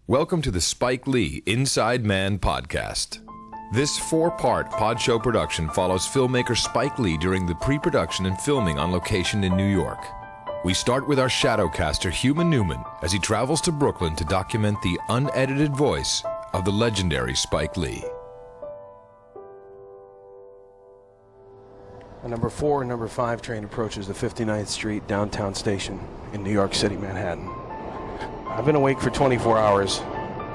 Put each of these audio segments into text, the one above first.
Welcome to the Spike Lee Inside Man podcast. This 4-part pod show production follows filmmaker Spike Lee during the pre-production and filming on location in New York. We start with our Shadowcaster, Human Newman, as he travels to Brooklyn to document the unedited voice of the legendary Spike Lee. A number 4 and number 5 train approaches the 59th Street downtown station in New York City, Manhattan. I've been awake for 24 hours,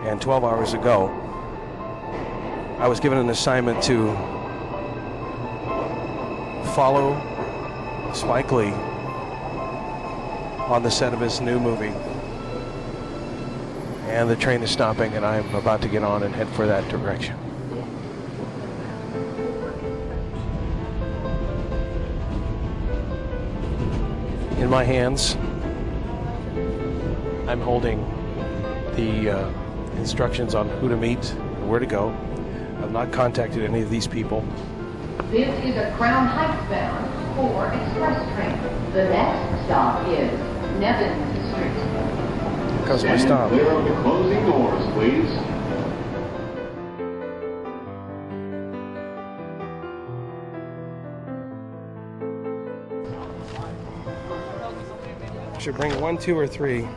and 12 hours ago, I was given an assignment to follow Spike Lee on the set of his new movie. And the train is stopping, and I'm about to get on and head for that direction. In my hands, I'm holding the instructions on who to meet and where to go. I've not contacted any of these people. This is a Crown Heights bound 4 express train. The next stop is Nevin Street. Because of my stop. Clear of the closing doors, please. Should bring 1, 2, or 3.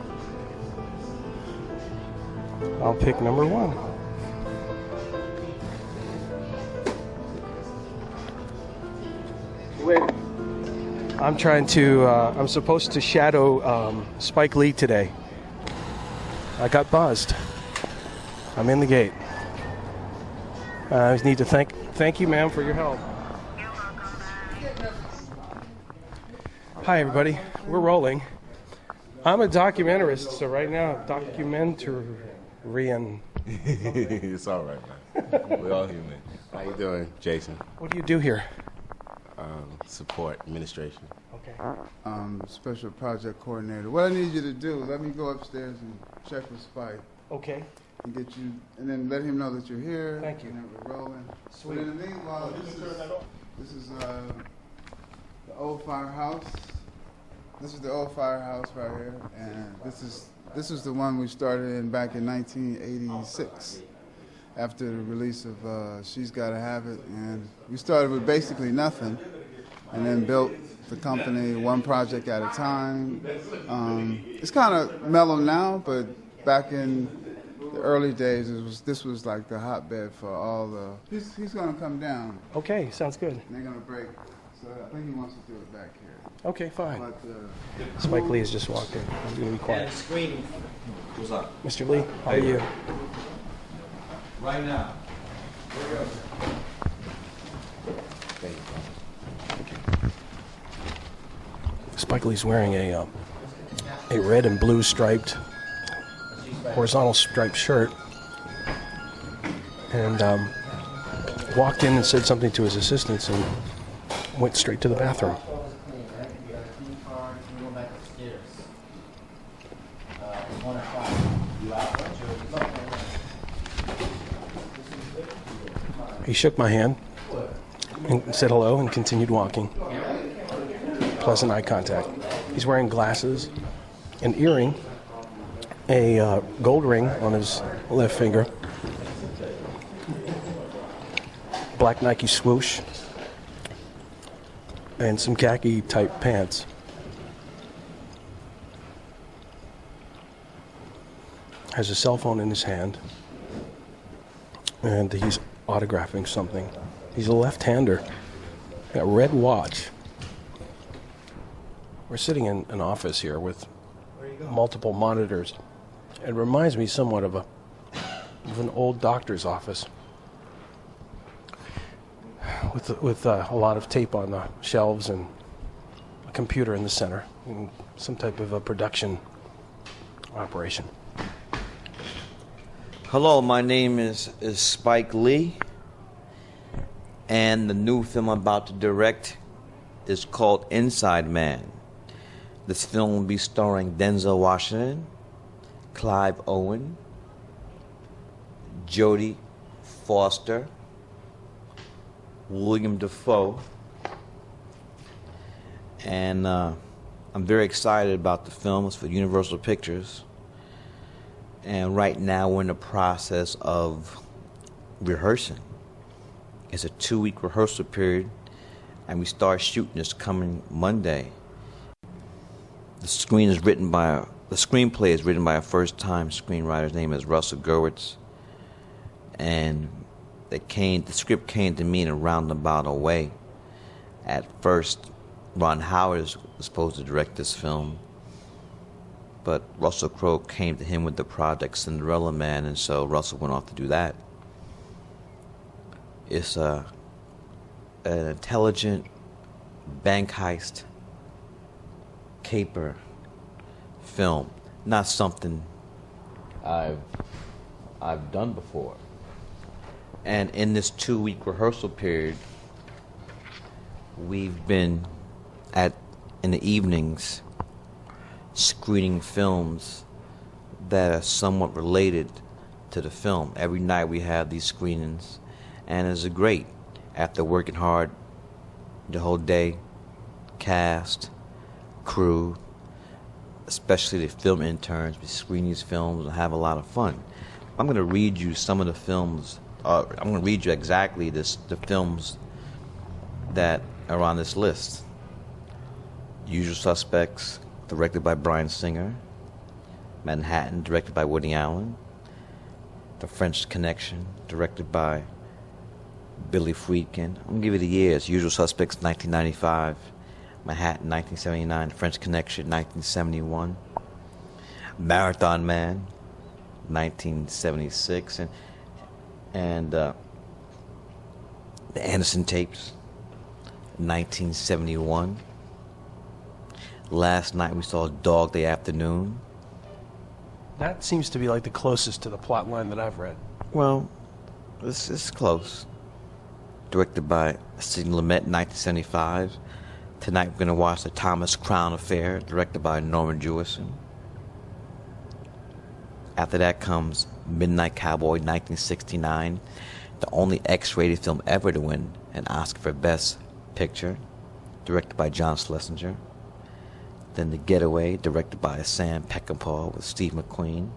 I'll pick number 1. I'm supposed to shadow Spike Lee today. I got buzzed. I'm in the gate. I just need to thank you, ma'am, for your help. Hi, everybody. We're rolling. I'm a documentarist, so right now, documentarian. It's all right, man. We're all human. How you doing, Jason? What do you do here? Support administration. Okay. Special project coordinator. What I need you to do, let me go upstairs and check with Spike. Okay. And get you, and then let him know that you're here. Thank you. And that we're rolling. Sweet. But in the meanwhile, this is the old firehouse. This is the old firehouse right here, and this is the one we started in back in 1986. After the release of She's Gotta Have It, and we started with basically nothing, and then built the company one project at a time. It's kind of mellow now, but back in the early days, this was like the hotbed for all the. He's gonna come down. Okay, sounds good. And they're gonna break. So I think he wants to do it back here. Okay, fine. But, Spike Lee has just walked in. He's going to be quiet. Screening. What's up? Mr. Lee, how are you? Right now. Spike Lee's wearing a red and blue striped, horizontal striped shirt, and walked in and said something to his assistants and went straight to the bathroom. He shook my hand and said hello and continued walking. Pleasant eye contact. He's wearing glasses, an earring, a gold ring on his left finger, black Nike swoosh, and some khaki type pants. Has a cell phone in his hand, and he's autographing something. He's a left-hander. Got a red watch. We're sitting in an office here with multiple monitors. It reminds me somewhat of an old doctor's office with a lot of tape on the shelves and a computer in the center and some type of a production operation. Hello, my name is Spike Lee, and the new film I'm about to direct is called Inside Man. This film will be starring Denzel Washington, Clive Owen, Jodie Foster, William Dafoe, and I'm very excited about the film. It's for Universal Pictures. And right now we're in the process of rehearsing. It's a 2-week rehearsal period, and we start shooting this coming Monday. The screenplay is written by a first-time screenwriter. His name is Russell Gurwitz, and the script came to me in a roundabout way. At first, Ron Howard was supposed to direct this film, but Russell Crowe came to him with the project Cinderella Man, and so Russell went off to do that. It's an intelligent bank heist caper film, not something I've done before. And in this 2-week rehearsal period, we've been in the evenings screening films that are somewhat related to the film. Every night we have these screenings, and it's great. After working hard the whole day, cast, crew, especially the film interns, we screen these films and have a lot of fun. I'm going to read you some of the films. I'm going to read you exactly the films that are on this list. Usual Suspects, directed by Bryan Singer. Manhattan, directed by Woody Allen. The French Connection, directed by Billy Friedkin. I'm going to give you the years. Usual Suspects, 1995. Manhattan, 1979. French Connection, 1971. Marathon Man, 1976. And the Anderson Tapes, 1971. Last night we saw Dog Day Afternoon. That seems to be like the closest to the plot line that I've read. Well, this is close. Directed by Sidney Lumet, 1975. Tonight we're going to watch The Thomas Crown Affair, directed by Norman Jewison. After that comes Midnight Cowboy, 1969. The only X-rated film ever to win an Oscar for Best Picture, directed by John Schlesinger. Then The Getaway, directed by Sam Peckinpah with Steve McQueen.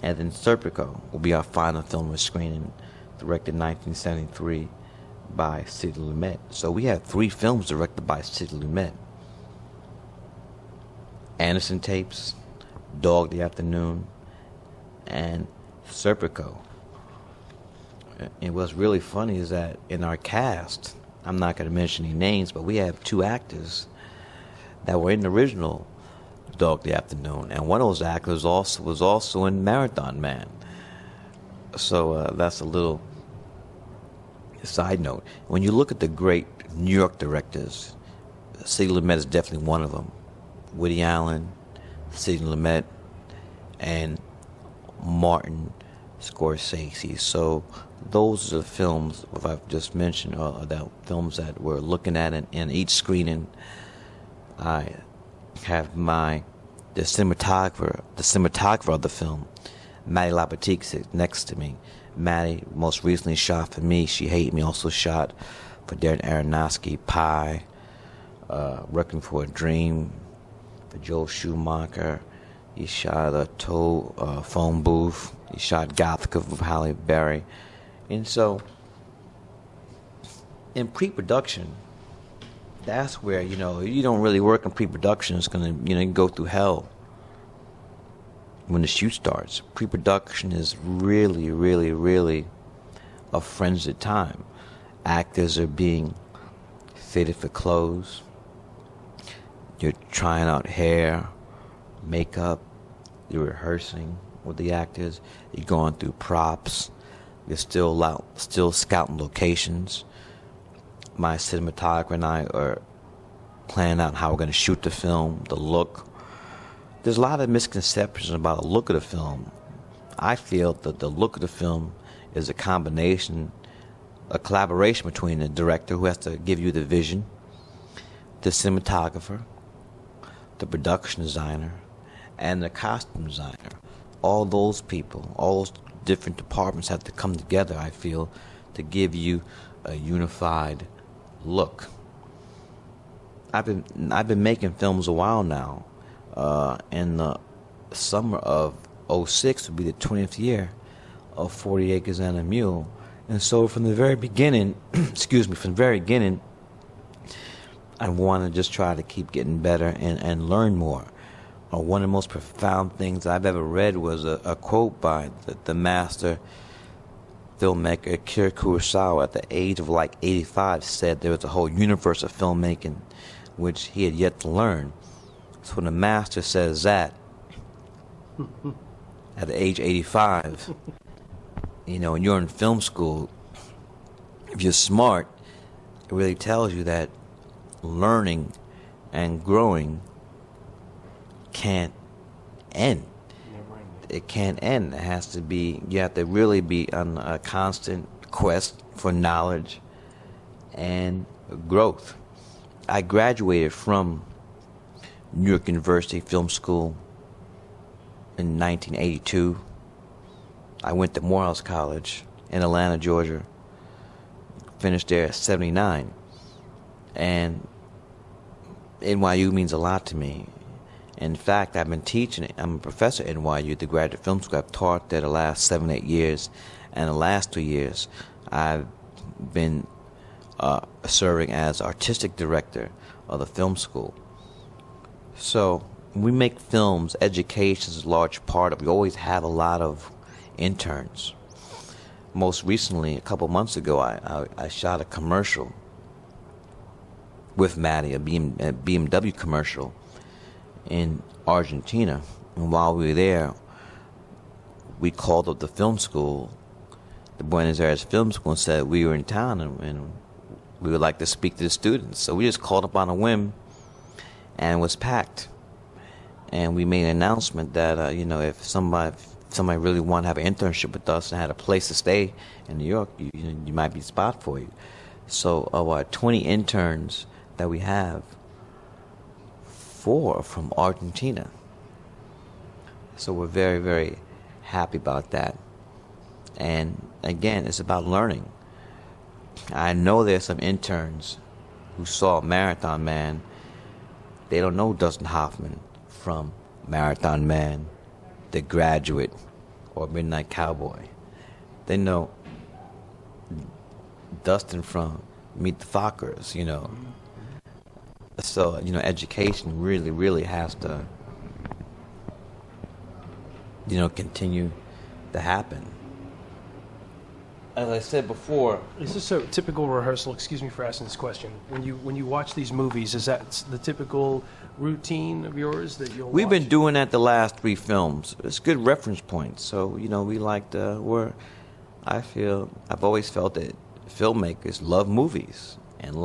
And then Serpico will be our final film we're screening, directed in 1973 by Sidney Lumet. So we have 3 films directed by Sidney Lumet. Anderson Tapes, Dog Day Afternoon, and Serpico. And what's really funny is that in our cast, I'm not going to mention any names, but we have 2 actors that were in the original Dog Day Afternoon, and one of those actors was also in Marathon Man. So that's a little side note. When you look at the great New York directors, Sidney Lumet is definitely one of them. Woody Allen, Sidney Lumet, and Martin Scorsese. So those are the films I've just mentioned, the films that we're looking at in each screening. I have the cinematographer of the film, Maddie Labatique, sits next to me. Maddie most recently shot for me, She Hate Me, also shot for Darren Aronofsky, Pie, Working for a Dream, for Joel Schumacher. He shot a Phone Booth. He shot Gothica with Halle Berry. And so, in pre-production, that's where, you don't really work in pre-production. It's going to, go through hell when the shoot starts. Pre-production is really, really, really a frenzied time. Actors are being fitted for clothes. You're trying out hair, makeup. You're rehearsing with the actors. You're going through props. You're still scouting locations. My cinematographer and I are planning out how we're going to shoot the film, the look. There's a lot of misconceptions about the look of the film. I feel that the look of the film is a collaboration between the director, who has to give you the vision, the cinematographer, the production designer, and the costume designer. All those people, all those different departments have to come together, I feel, to give you a unified look. I've been making films a while now. In the summer of '06 would be the 20th year of 40 Acres and a Mule. And so from the very beginning, excuse me, from the very beginning, I want to just try to keep getting better and learn more. One of the most profound things I've ever read was a quote by the master filmmaker Akira Kurosawa. At the age of like 85, said there was a whole universe of filmmaking which he had yet to learn. So when the master says that at the age of 85, you know, when you're in film school, if you're smart, it really tells you that learning and growing can't end. It can't end. It has to be, you have to really be on a constant quest for knowledge and growth. I graduated from New York University Film School in 1982. I went to Morehouse College in Atlanta, Georgia. Finished there at 79. And NYU means a lot to me. In fact, I've been teaching it. I'm a professor at NYU, the graduate film school. I've taught there the last 7-8 years. And the last 2 years, I've been serving as artistic director of the film school. So when we make films, education is a large part of it. We always have a lot of interns. Most recently, a couple months ago, I shot a commercial with Maddie, a BMW commercial in Argentina. And while we were there, we called up the film school, the Buenos Aires Film School, and said we were in town and we would like to speak to the students. So we just called up on a whim, and it was packed. And we made an announcement that, you know, if somebody really wanted to have an internship with us and had a place to stay in New York, you might be a spot for you. So of our 20 interns that we have, 4 from Argentina. So we're very, very happy about that. And again, it's about learning. I know there's some interns who saw Marathon Man. They don't know Dustin Hoffman from Marathon Man, The Graduate, or Midnight Cowboy. They know Dustin from Meet the Fockers, you know. So, you know, education really, really has to, you know, continue to happen. As I said before, Is this a typical rehearsal? Excuse me for asking this question. When you watch these movies, is that the typical routine of yours that you'll we've watch? been doing that the last 3 films. It's good reference points. So, you know, we like to, I've always felt that filmmakers love movies. And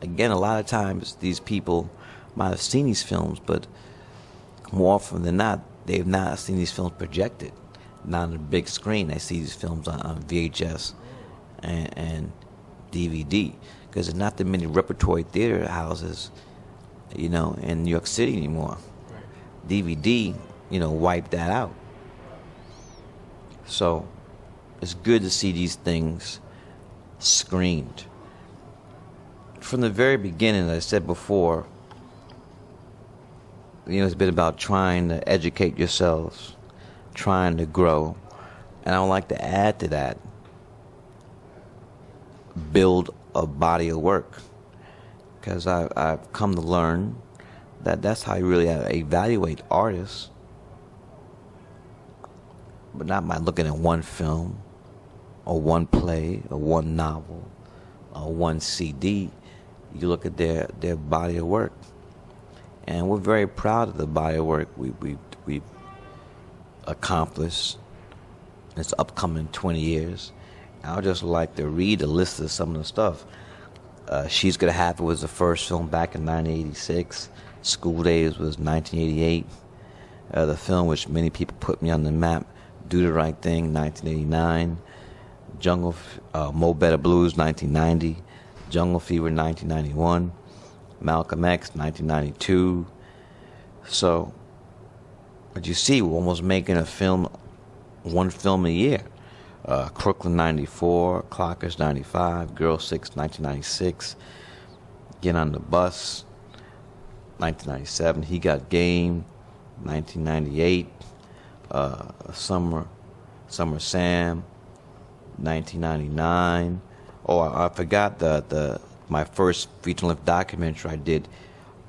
again, a lot of times these people might have seen these films, but more often than not, they've not seen these films projected. Not on the big screen. They see these films on VHS and DVD, because there's not that many repertory theater houses, you know, in New York City anymore. Right. DVD, you know, wiped that out. So it's good to see these things screened. From the very beginning, as I said before, you know, it's been about trying to educate yourselves, trying to grow, and I would like to add to that, build a body of work, because I've come to learn that that's how you really evaluate artists, but not by looking at one film or one play or one novel or one CD. You look at their body of work, and we're very proud of the body of work we've accomplished in this upcoming 20 years. I'd just like to read a list of some of the stuff. She's Gonna Have It was the first film back in 1986. School Days was 1988. The film which many people put me on the map, Do the Right Thing, 1989. Mo Better Blues, 1990. Jungle Fever, 1991. Malcolm X, 1992. So, but you see, we're almost making one film a year. Crooklyn, 94. Clockers, 95. Girl 6, 1996. Get on the Bus, 1997. He Got Game, 1998. Summer Sam, 1999. Oh, I forgot my first feature-length documentary I did,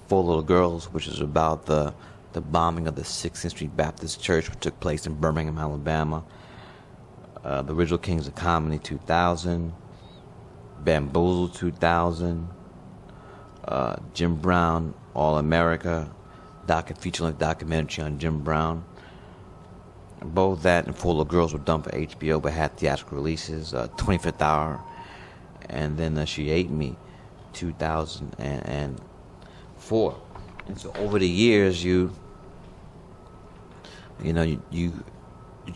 Four Little Girls, which is about the bombing of the 16th Street Baptist Church, which took place in Birmingham, Alabama. The Original Kings of Comedy, 2000. Bamboozled, 2000. Jim Brown, All America, feature-length documentary on Jim Brown. Both that and Four Little Girls were done for HBO, but had theatrical releases. 25th Hour, and then She Ate Me, 2004. And so over the years, you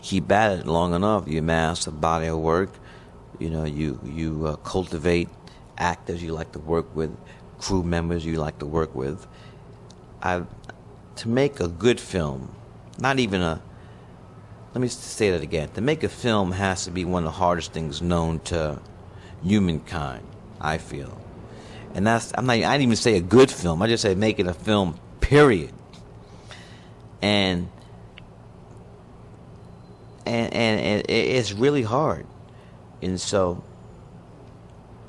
keep at it long enough, you amass a body of work. You cultivate actors you like to work with, crew members you like to work with. To make a good film, let me say that again. To make a film has to be one of the hardest things known to humankind, I feel. And I didn't even say a good film. I just said making a film, period. And it's really hard. And so,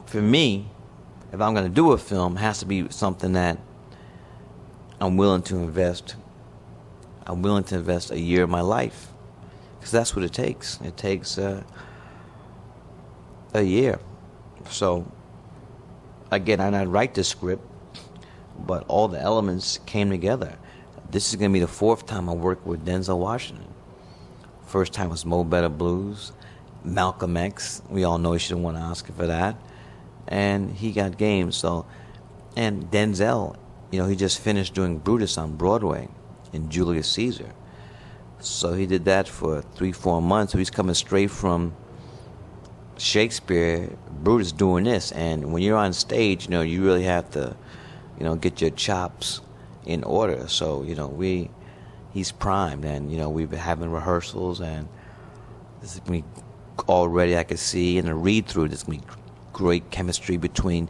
for me, if I'm going to do a film, it has to be something that I'm willing to invest. I'm willing to invest a year of my life, because that's what it takes. It takes a year. So, again, I didn't write the script, but all the elements came together. This is going to be the fourth time I worked with Denzel Washington. First time was Mo Better Blues. Malcolm X, we all know he should have won an Oscar for that, and he got game. So, and Denzel, he just finished doing Brutus on Broadway in Julius Caesar. So he did that for 3-4 months. So he's coming straight from Shakespeare, Brutus, doing this. And when you're on stage, you really have to, get your chops in order. So he's primed, and we've been having rehearsals, and this is going to be already, I could see in the read-through, there's going to be great chemistry between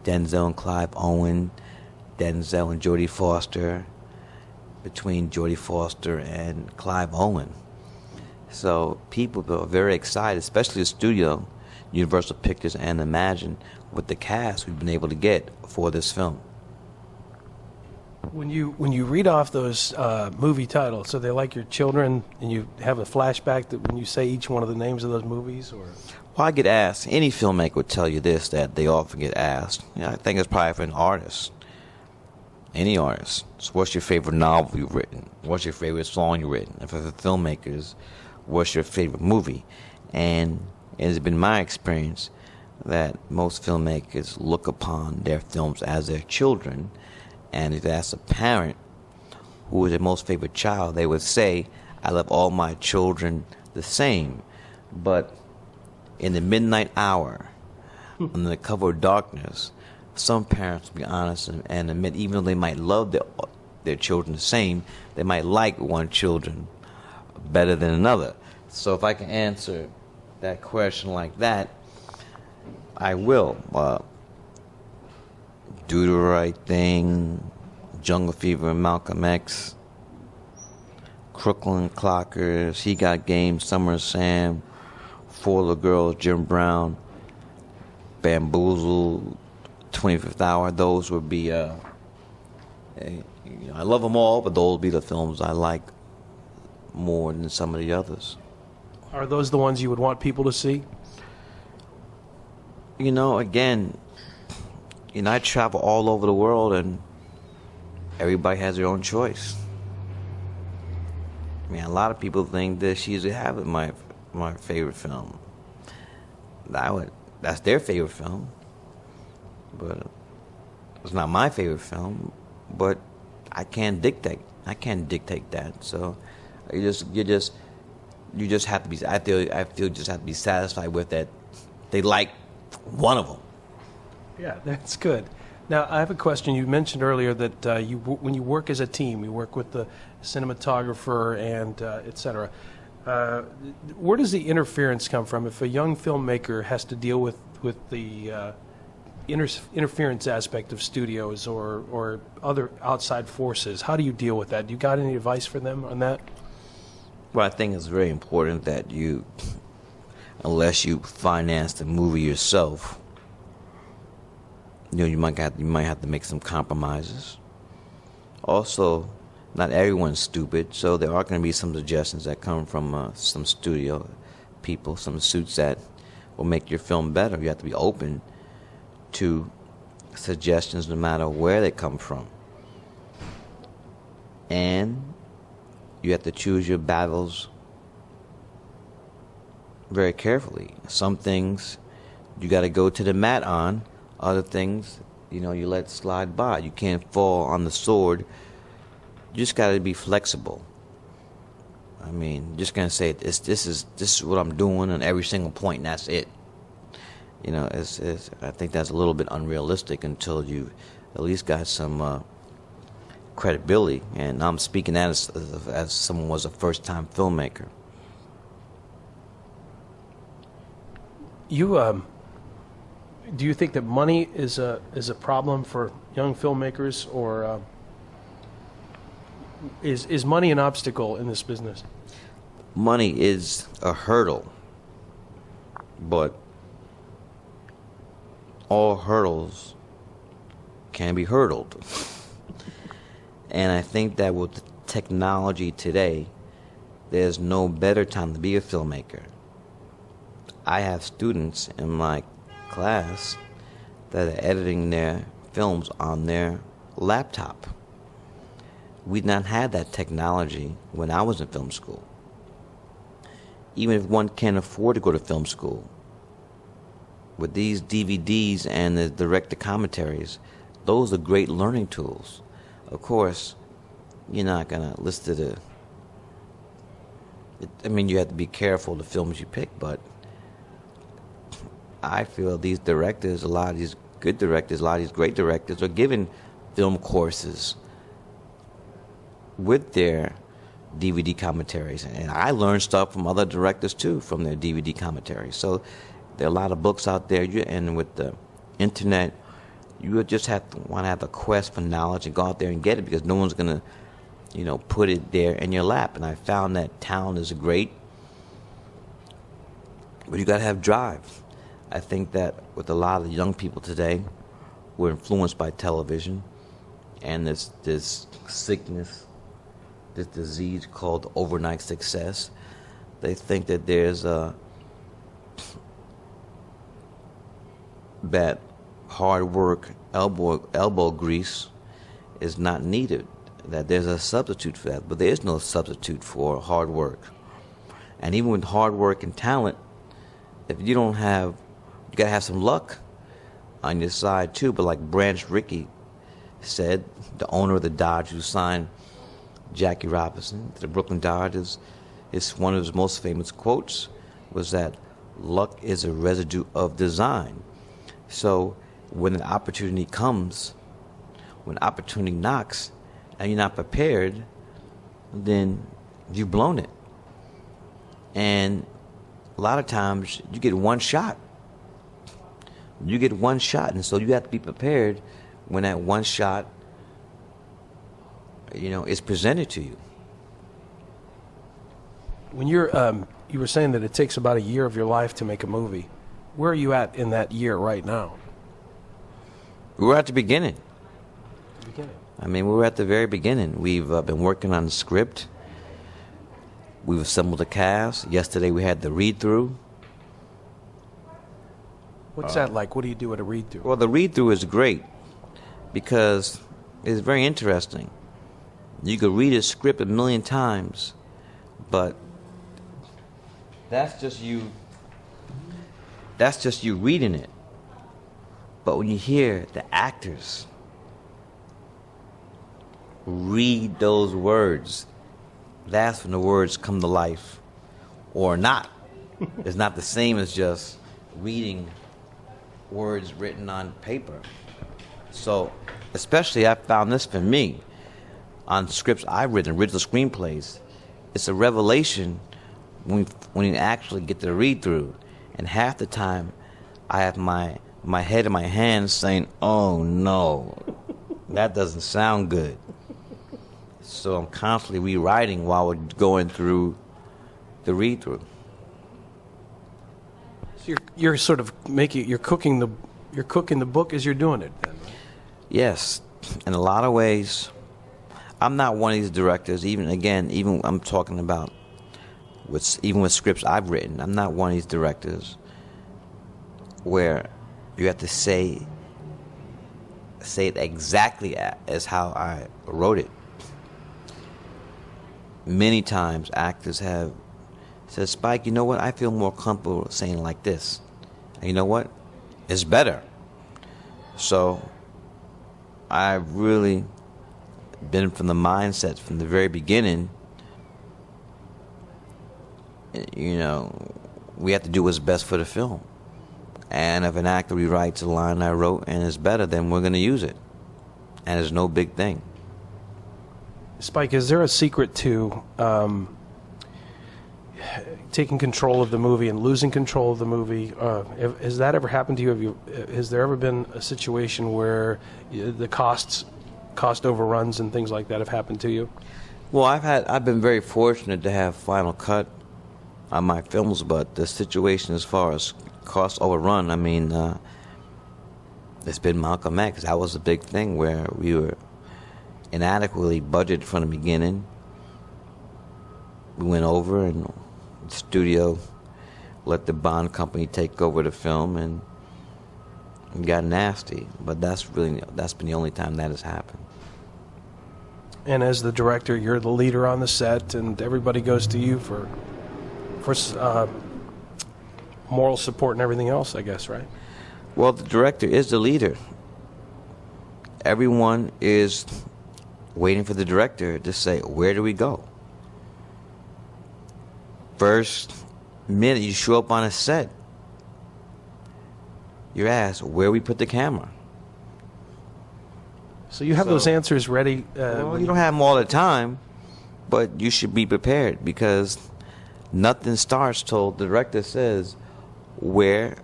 Denzel and Clive Owen, Denzel and Jodie Foster, between Jodie Foster and Clive Owen. So people are very excited, especially the studio, Universal Pictures and Imagine, with the cast we've been able to get for this film. When you read off those movie titles, so they're like your children, and you have a flashback that when you say each one of the names of those movies, or? Well, I get asked. Any filmmaker would tell you this, that they often get asked. I think it's probably for an artist, any artist. So, what's your favorite novel you've written? What's your favorite song you've written? And for the filmmakers, what's your favorite movie? And it's been my experience that most filmmakers look upon their films as their children. And if you ask a parent who is their most favorite child, they would say, I love all my children the same. But in the midnight hour, under the cover of darkness, some parents will be honest and admit, even though they might love their children the same, they might like one children better than another. So if I can answer that question like that, I will. Do the Right Thing, Jungle Fever and Malcolm X, Crooklyn Clockers, He Got Game, Summer Sam, Four Little Girls, Jim Brown, Bamboozled, 25th Hour. Those would be, I love them all, but those would be the films I like more than some of the others. Are those the ones you would want people to see? Again, I travel all over the world, and everybody has their own choice. A lot of people think that She's a Habit my favorite film. That's their favorite film, but it's not my favorite film. But I can't dictate that. So you just have to be. I feel just have to be satisfied with that. They like one of them. Yeah, that's good. Now, I have a question. You mentioned earlier that when you work as a team, you work with the cinematographer and et cetera. Where does the interference come from? If a young filmmaker has to deal with the interference aspect of studios or other outside forces, how do you deal with that? Do you got any advice for them on that? Well, I think it's very important that you, unless you finance the movie yourself, you might have to make some compromises. Also, not everyone's stupid, so there are going to be some suggestions that come from some studio people, some suits that will make your film better. You have to be open to suggestions no matter where they come from. And you have to choose your battles very carefully. Some things you got to go to the mat on. Other things, you let slide by. You can't fall on the sword. You just got to be flexible. I mean, just gonna say this is what I'm doing on every single point, and that's it. I think that's a little bit unrealistic until you at least got some credibility. And I'm speaking that as someone who was a first-time filmmaker. Do you think that money is a problem for young filmmakers, or is money an obstacle in this business? Money is a hurdle, but all hurdles can be hurdled. And I think that with the technology today, there's no better time to be a filmmaker. I have students in my class that are editing their films on their laptop. We did not have that technology when I was in film school. Even if one can't afford to go to film school, with these DVDs and the director commentaries, those are great learning tools. Of course, you're not going to listen to you have to be careful of the films you pick, but I feel these directors, a lot of these good directors, a lot of these great directors are given film courses with their DVD commentaries. And I learned stuff from other directors too, from their DVD commentaries. So there are a lot of books out there, and with the internet, you just want to have a quest for knowledge and go out there and get it, because no one's going to, put it there in your lap. And I found that talent is great, but you got to have drive. I think that with a lot of young people today, we're influenced by television and this sickness, this disease called overnight success. They think that there's that hard work, elbow grease is not needed, that there's a substitute for that, but there is no substitute for hard work. And even with hard work and talent, if you don't have, you gotta have some luck on your side too. But like Branch Rickey said, the owner of the Dodge who signed Jackie Robinson to the Brooklyn Dodgers, it's one of his most famous quotes was that luck is a residue of design. So when an opportunity comes, when opportunity knocks, and you're not prepared, then you've blown it. And a lot of times you get one shot. You get one shot, and so you have to be prepared when that one shot, is presented to you. When you were saying that it takes about a year of your life to make a movie, where are you at in that year right now? We're at the beginning. We're at the very beginning. We've been working on the script. We've assembled a cast. Yesterday we had the read-through. What's that like? What do you do at a read-through? Well, the read-through is great because it's very interesting. You could read a script 1,000,000 times, but that's just you reading it. But when you hear the actors read those words, that's when the words come to life, or not. It's not the same as just reading words written on paper. So, especially I found this for me, on scripts I've written, original screenplays, it's a revelation when you actually get the read-through. And half the time, I have my head in my hands saying, oh no, that doesn't sound good. So I'm constantly rewriting while we're going through the read-through. So you're sort of you're cooking the book as you're doing it. Then, right? Yes, in a lot of ways, I'm not one of these directors. Even I'm talking about even with scripts I've written. I'm not one of these directors where you have to say it exactly as how I wrote it. Many times actors have said, Spike, you know what? I feel more comfortable saying it like this. And you know what? It's better. So I've really been from the mindset from the very beginning, we have to do what's best for the film. And if an actor rewrites a line I wrote and it's better, then we're going to use it. And it's no big thing. Spike, is there a secret to taking control of the movie and losing control of the movie? Has that ever happened to you? Has there ever been a situation where the cost overruns and things like that have happened to you? Well, I've been very fortunate to have final cut on my films, but the situation as far as cost overrun, it's been Malcolm X. That was a big thing where we were inadequately budgeted from the beginning. We went over and the studio let the bond company take over the film, and it got nasty. But that's been the only time that has happened. And as the director, you're the leader on the set, and everybody goes to you for moral support and everything else, I guess, right? Well, the director is the leader. Everyone is waiting for the director to say, where do we go? First minute you show up on a set, you're asked where we put the camera. So you have those answers ready? Well, you don't have them all the time, but you should be prepared, because nothing starts till the director says where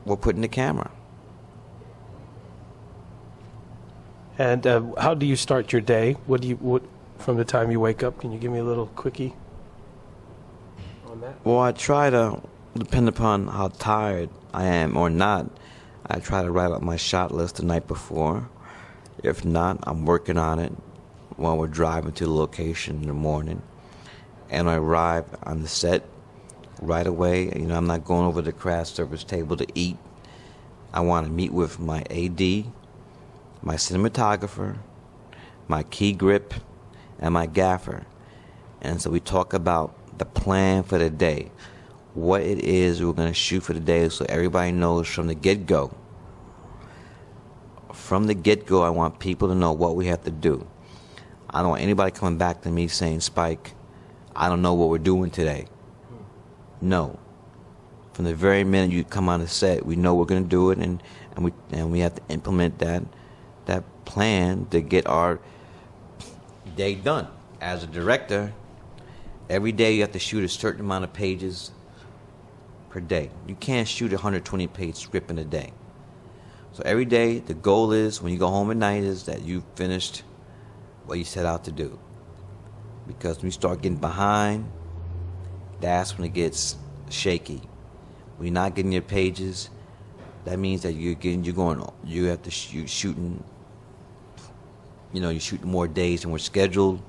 we're putting the camera. And how do you start your day? What from the time you wake up? Can you give me a little quickie on that? Well, I try to, depend upon how tired I am or not, I try to write out my shot list the night before. If not, I'm working on it while we're driving to the location in the morning. And I arrive on the set right away. I'm not going over to the craft service table to eat. I want to meet with my AD, my cinematographer, my key grip, and my gaffer. And so we talk about the plan for the day, what it is we're going to shoot for the day, so everybody knows from the get-go. From the get-go, I want people to know what we have to do. I don't want anybody coming back to me saying, Spike, I don't know what we're doing today. No. From the very minute you come on the set, we know we're going to do it, and we have to implement that plan to get our day done. As a director, every day you have to shoot a certain amount of pages per day. You can't shoot a 120-page script in a day. So every day, the goal is, when you go home at night, is that you've finished what you set out to do. Because when you start getting behind, that's when it gets shaky. When you're not getting your pages, that means that you have to shooting. You're shooting more days than we're scheduled,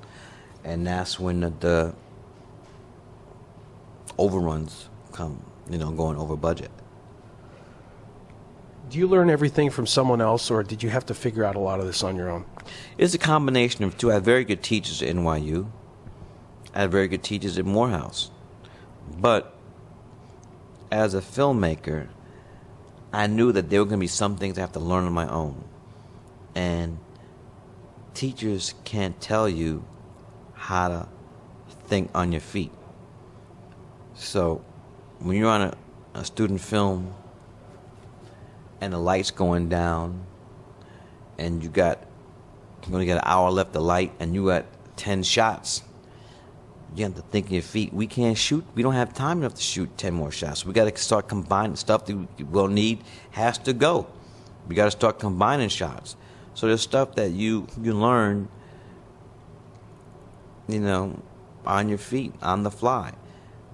and that's when the overruns come. Going over budget. Do you learn everything from someone else, or did you have to figure out a lot of this on your own? It's a combination of two. I had very good teachers at NYU. I had very good teachers at Morehouse. But as a filmmaker, I knew that there were going to be some things I have to learn on my own. And teachers can't tell you how to think on your feet. So when you're on a student film and the light's going down and you only got an hour left of light and you got 10 shots, you have to think on your feet. We can't shoot. We don't have time enough to shoot 10 more shots. We got to start combining stuff that we'll need has to go. We got to start combining shots. So there's stuff that you learn, on your feet, on the fly.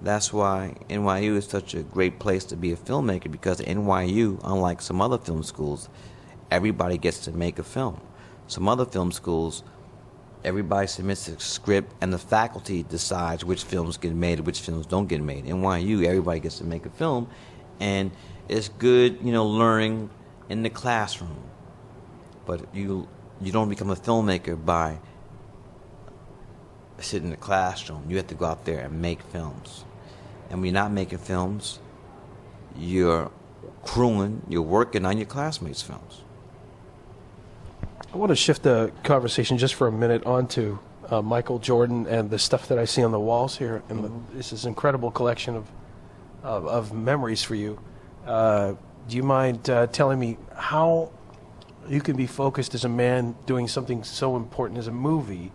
That's why NYU is such a great place to be a filmmaker, because NYU, unlike some other film schools, everybody gets to make a film. Some other film schools, everybody submits a script and the faculty decides which films get made and which films don't get made. NYU, everybody gets to make a film, and it's good, learning in the classroom. But you don't become a filmmaker by sitting in the classroom. You have to go out there and make films. And when you're not making films, you're crewing, you're working on your classmates' films. I want to shift the conversation just for a minute onto Michael Jordan and the stuff that I see on the walls here. And this is an incredible collection of memories for you. Do you mind telling me how you can be focused as a man doing something so important as a movie,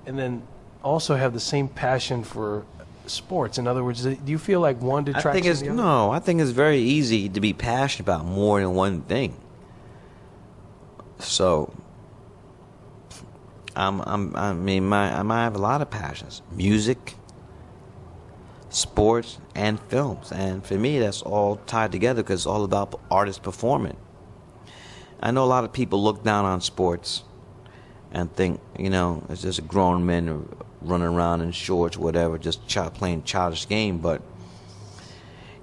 and then also have the same passion for sports? In other words, do you feel like one detracts from the other? No, I think it's very easy to be passionate about more than one thing. So, I have a lot of passions: music, sports, and films. And for me, that's all tied together because it's all about artists performing. I know a lot of people look down on sports and think, it's just grown men running around in shorts, whatever, just playing childish game. But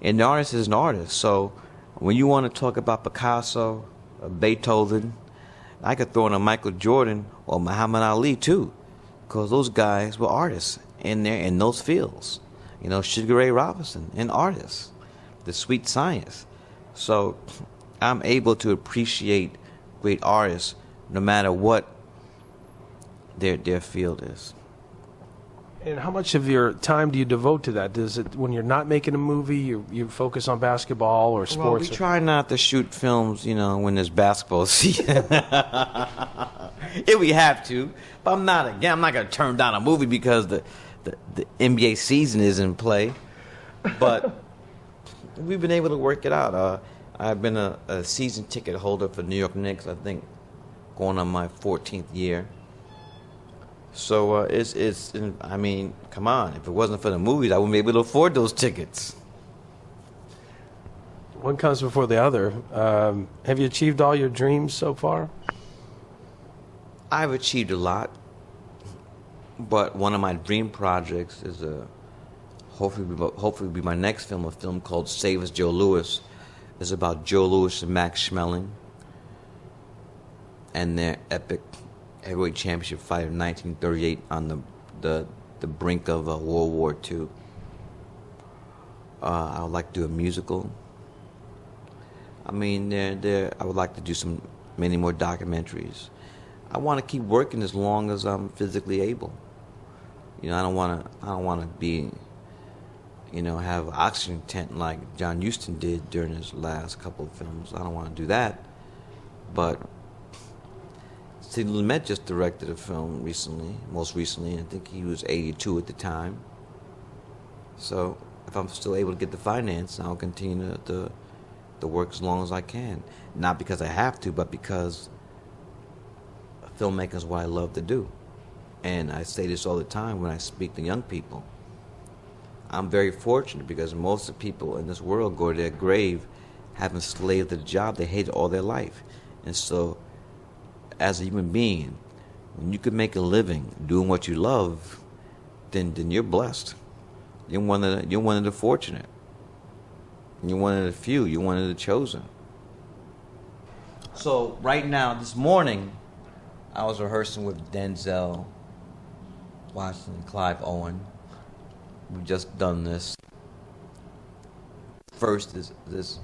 an artist is an artist. So when you want to talk about Picasso, Beethoven, I could throw in a Michael Jordan or Muhammad Ali too, because those guys were artists in those fields. Sugar Ray Robinson, an artist, the sweet science. So I'm able to appreciate great artists no matter what their field is. And how much of your time do you devote to that? Does it, when you're not making a movie, you focus on basketball or sports? Well, we try not to shoot films, when there's basketball season. If we have to, but I'm not going to turn down a movie because the NBA season is in play. But we've been able to work it out. I've been a season ticket holder for New York Knicks, I think, going on my 14th year. So come on, if it wasn't for the movies, I wouldn't be able to afford those tickets. One comes before the other. Have you achieved all your dreams so far? I've achieved a lot, but one of my dream projects is hopefully be my next film, a film called Save Us Joe Louis. It's about Joe Louis and Max Schmeling and their epic heavyweight championship fight of 1938 on the brink of World War II. I would like to do a musical. I would like to do many more documentaries. I want to keep working as long as I'm physically able. I don't want to be, have an oxygen tent like John Huston did during his last couple of films. I don't want to do that. But Sidney Lumet just directed a film most recently. I think he was 82 at the time. So if I'm still able to get the finance, I'll continue to work as long as I can. Not because I have to, but because filmmaking is what I love to do. And I say this all the time when I speak to young people. I'm very fortunate because most of the people in this world go to their grave having slaved to the job they hated all their life. And so, as a human being, when you can make a living doing what you love, then you're blessed. You're one of the fortunate. You're one of the few. You're one of the chosen. So right now, this morning, I was rehearsing with Denzel Washington and Clive Owen. We've just done this. First is this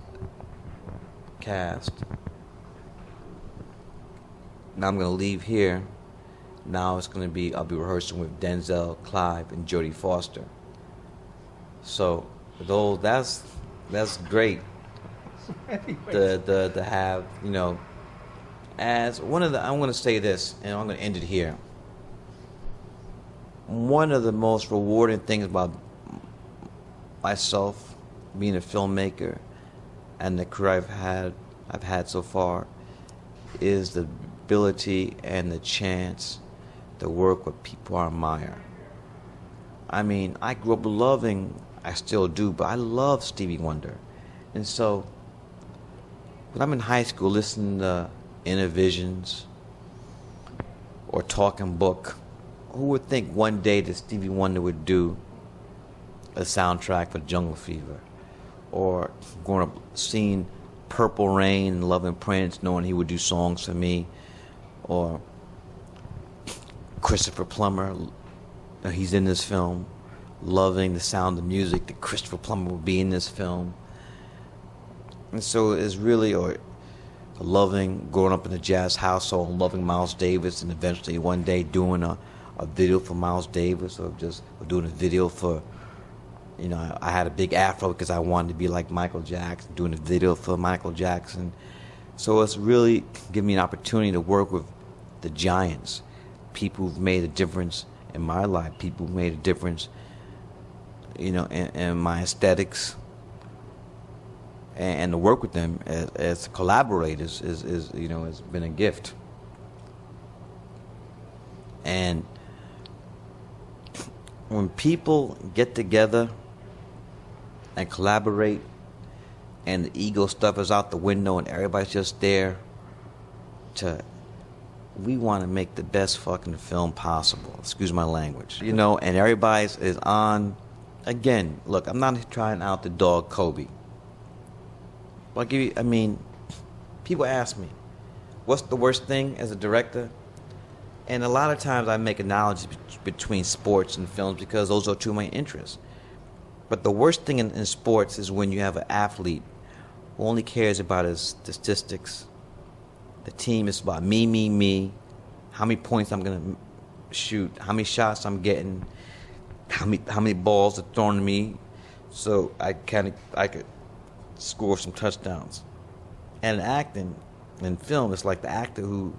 cast. Now I'm going to leave here. Now I'll be rehearsing with Denzel, Clive, and Jodie Foster. So that's great to have, as one of I'm going to say this, and I'm going to end it here. One of the most rewarding things about myself being a filmmaker and the career I've had so far is the ability and the chance to work with people I admire. I grew up loving I still do, but I love Stevie Wonder. And so, when I'm in high school listening to Inner Visions or Talking Book, who would think one day that Stevie Wonder would do a soundtrack for Jungle Fever? Or growing up seeing Purple Rain and Loving Prince, knowing he would do songs for me. Or Christopher Plummer, he's in this film, loving the sound of music that Christopher Plummer would be in this film. And so it's really, or loving, growing up in a jazz household, loving Miles Davis, and eventually one day doing a video for Miles Davis, or doing a video for, you know, I had a big afro because I wanted to be like Michael Jackson, doing a video for Michael Jackson. So it's really given me an opportunity to work with the giants, people who've made a difference in my life, people who've made a difference, you know, in my aesthetics. And to work with them as collaborators is you know, has been a gift. And when people get together and collaborate, and the ego stuff is out the window, and everybody's just there we want to make the best fucking film possible. Excuse my language. You know, and everybody is on. Again, look, I'm not trying out the dog Kobe. But I'll give you, I mean, people ask me, what's the worst thing as a director? And a lot of times I make analogies between sports and films because those are two of my interests. But the worst thing in sports is when you have an athlete who only cares about his statistics. The team is about me, how many points I'm going to shoot, how many shots I'm getting, how many balls are thrown to me, so I could score some touchdowns. And acting in film, it's like the actor who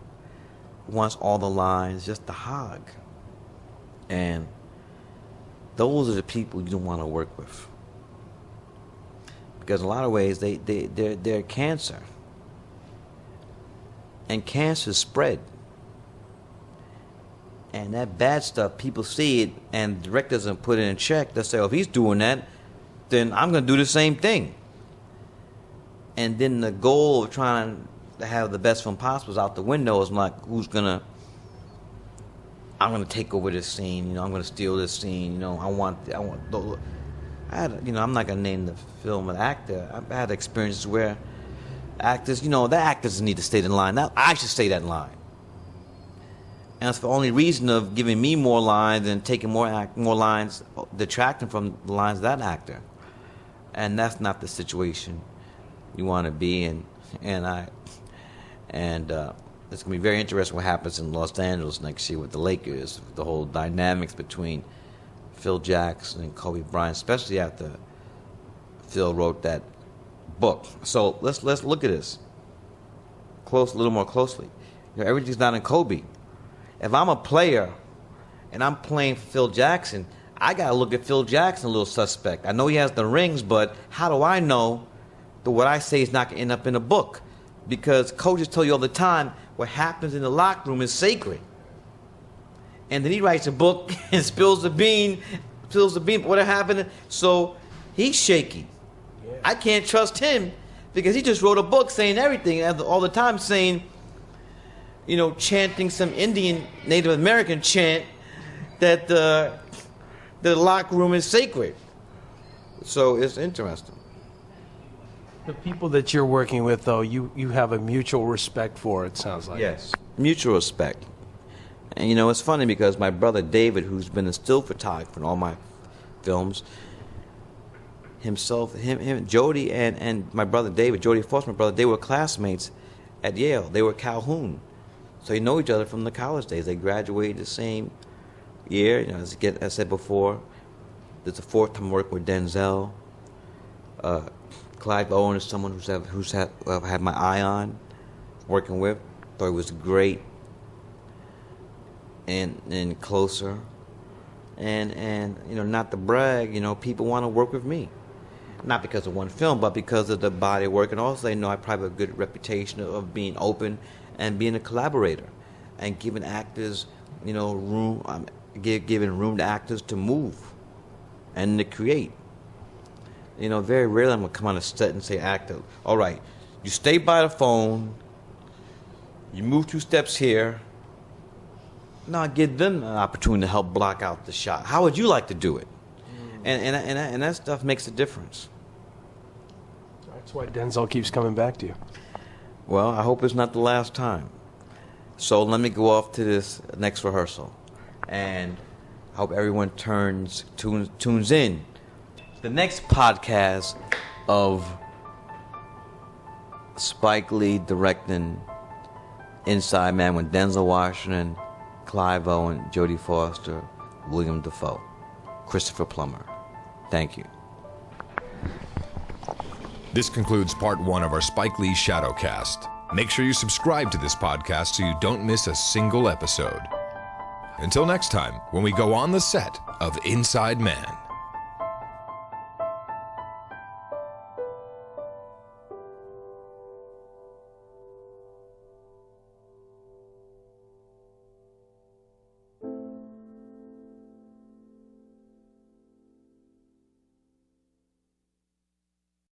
wants all the lines, just to hog. And those are the people you don't want to work with, because in a lot of ways they're cancer. And cancer spread. And that bad stuff, people see it, and the director doesn't put it in check. They'll say, oh, if he's doing that, then I'm going to do the same thing. And then the goal of trying to have the best film possible is out the window. Is like, I'm going to take over this scene, you know, I'm going to steal this scene, you know, I'm not going to name the film an actor. I've had experiences where actors, you know, the actors need to stay in line. Now I should stay that line. And it's for the only reason of giving me more lines and taking more lines, detracting from the lines of that actor. And that's not the situation you want to be in. And it's going to be very interesting what happens in Los Angeles next year with the Lakers, the whole dynamics between Phil Jackson and Kobe Bryant, especially after Phil wrote that book. So let's look at this a little more closely. You know, everything's not in Kobe. If I'm a player and I'm playing for Phil Jackson, I got to look at Phil Jackson a little suspect. I know he has the rings, but how do I know that what I say is not going to end up in a book? Because coaches tell you all the time, what happens in the locker room is sacred. And then he writes a book and spills the bean, what happened? So he's shaky. Yeah. I can't trust him because he just wrote a book saying everything, all the time saying, you know, chanting some Indian Native American chant that the locker room is sacred. So it's interesting. The people that you're working with, though, you have a mutual respect for, it sounds like. Yes, mutual respect. And, you know, it's funny because my brother David, who's been a still photographer in all my films, Jody and my brother David, Jody Foster, my brother, they were classmates at Yale. They were Calhoun. So they know each other from the college days. They graduated the same year. You know, as I said before, there's the fourth time working with Denzel. Clive Owen is someone who's had my eye on, working with. Thought he was great and closer. And you know, not to brag, you know, people want to work with me. Not because of one film, but because of the body of work. And also they know I probably have a good reputation of being open and being a collaborator and giving actors, you know, room, giving room to actors to move and to create. very rarely I'm going to come on a set and say, actor, all right, you stay by the phone, you move 2 steps here. No, I give them an opportunity to help block out the shot. How would you like to do it? And that stuff makes a difference. That's why Denzel keeps coming back to you. Well, I hope it's not the last time. So let me go off to this next rehearsal. And I hope everyone tunes in. The next podcast of Spike Lee directing Inside Man with Denzel Washington, Clive Owen, Jodie Foster, William Dafoe, Christopher Plummer. Thank you. This concludes part 1 of our Spike Lee Shadowcast. Make sure you subscribe to this podcast so you don't miss a single episode. Until next time, when we go on the set of Inside Man.